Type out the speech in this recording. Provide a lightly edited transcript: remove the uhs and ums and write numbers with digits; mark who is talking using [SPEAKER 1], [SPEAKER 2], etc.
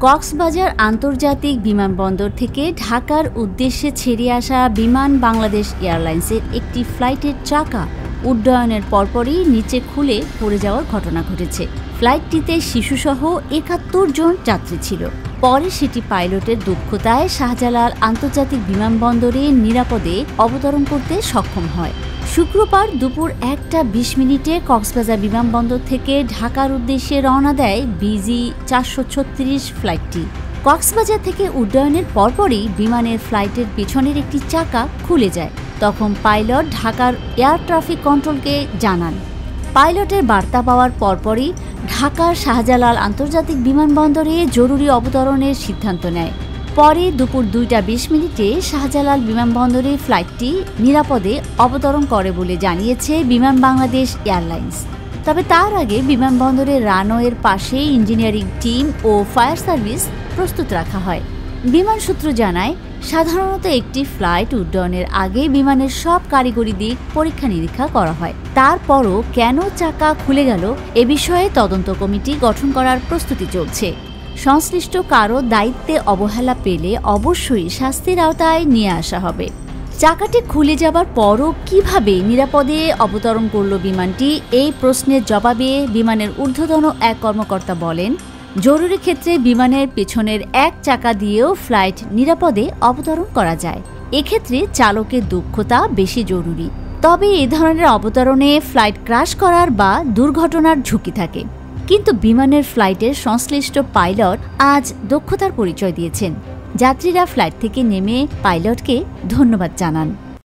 [SPEAKER 1] কক্সবাজার আন্তর্জাতিক বিমানবন্দর থেকে ঢাকার উদ্দেশ্যে ছেড়ে আসা বিমান বাংলাদেশ এয়ারলাইন্সের একটি ফ্লাইটের চাকা উড্ডয়নের পরপরই নিচে খুলে পড়ে যাওয়ার ঘটনা ঘটেছে। ফ্লাইটটিতে শিশুসহ ৭১ জন যাত্রী ছিল। পরে সেটি পাইলটের দক্ষতায় শাহজালাল আন্তর্জাতিক বিমানবন্দরে নিরাপদে অবতরণ করতে সক্ষম হয়। শুক্রবার দুপুর ১টা ২০ কক্সবাজার বিমানবন্দর থেকে ঢাকার উদ্দেশ্যে রওনা দেয় BG ৪৩৬ ফ্লাইটটি। কক্সবাজার থেকে উড্ডয়নের পরপরই বিমানের ফ্লাইটের পেছনের একটি চাকা খুলে যায়। তখন পাইলট ঢাকার এয়ার ট্রাফিক কন্ট্রোলকে জানান। পাইলটের বার্তা পাওয়ার পরপরই ঢাকার শাহজালাল আন্তর্জাতিক বিমানবন্দরে জরুরি অবতরণের সিদ্ধান্ত নেয়। পরে দুপুর ২টা ২০ শাহজালাল বিমানবন্দরে ফ্লাইটটি নিরাপদে অবতরণ করে বলে জানিয়েছে বিমান বাংলাদেশ এয়ারলাইন্স। তবে তার আগে বিমানবন্দরের রানওয়ের পাশে ইঞ্জিনিয়ারিং টিম ও ফায়ার সার্ভিস প্রস্তুত রাখা হয়। বিমান সূত্র জানায়, সাধারণত একটি ফ্লাইট উড্ডয়নের আগে বিমানের সব কারিগরি দিক পরীক্ষা নিরীক্ষা করা হয়। তারপরও কেন চাকা খুলে গেল এ বিষয়ে তদন্ত কমিটি গঠন করার প্রস্তুতি চলছে। সংশ্লিষ্ট কারো দায়িত্বে অবহেলা পেলে অবশ্যই শাস্তির আওতায় নিয়ে আসা হবে। চাকাটি খুলে যাবার পরও কিভাবে নিরাপদে অবতরণ করল বিমানটি, এই প্রশ্নের জবাবে বিমানের ঊর্ধ্বতন এক কর্মকর্তা বলেন, জরুরি ক্ষেত্রে বিমানের পেছনের এক চাকা দিয়েও ফ্লাইট নিরাপদে অবতরণ করা যায়। এক্ষেত্রে চালকের দক্ষতা বেশি জরুরি। তবে এ ধরনের অবতরণে ফ্লাইট ক্র্যাশ করার বা দুর্ঘটনার ঝুঁকি থাকে। কিন্তু বিমানের ফ্লাইটের সংশ্লিষ্ট পাইলট আজ দক্ষতার পরিচয় দিয়েছেন। যাত্রীরা ফ্লাইট থেকে নেমে পাইলটকে ধন্যবাদ জানান।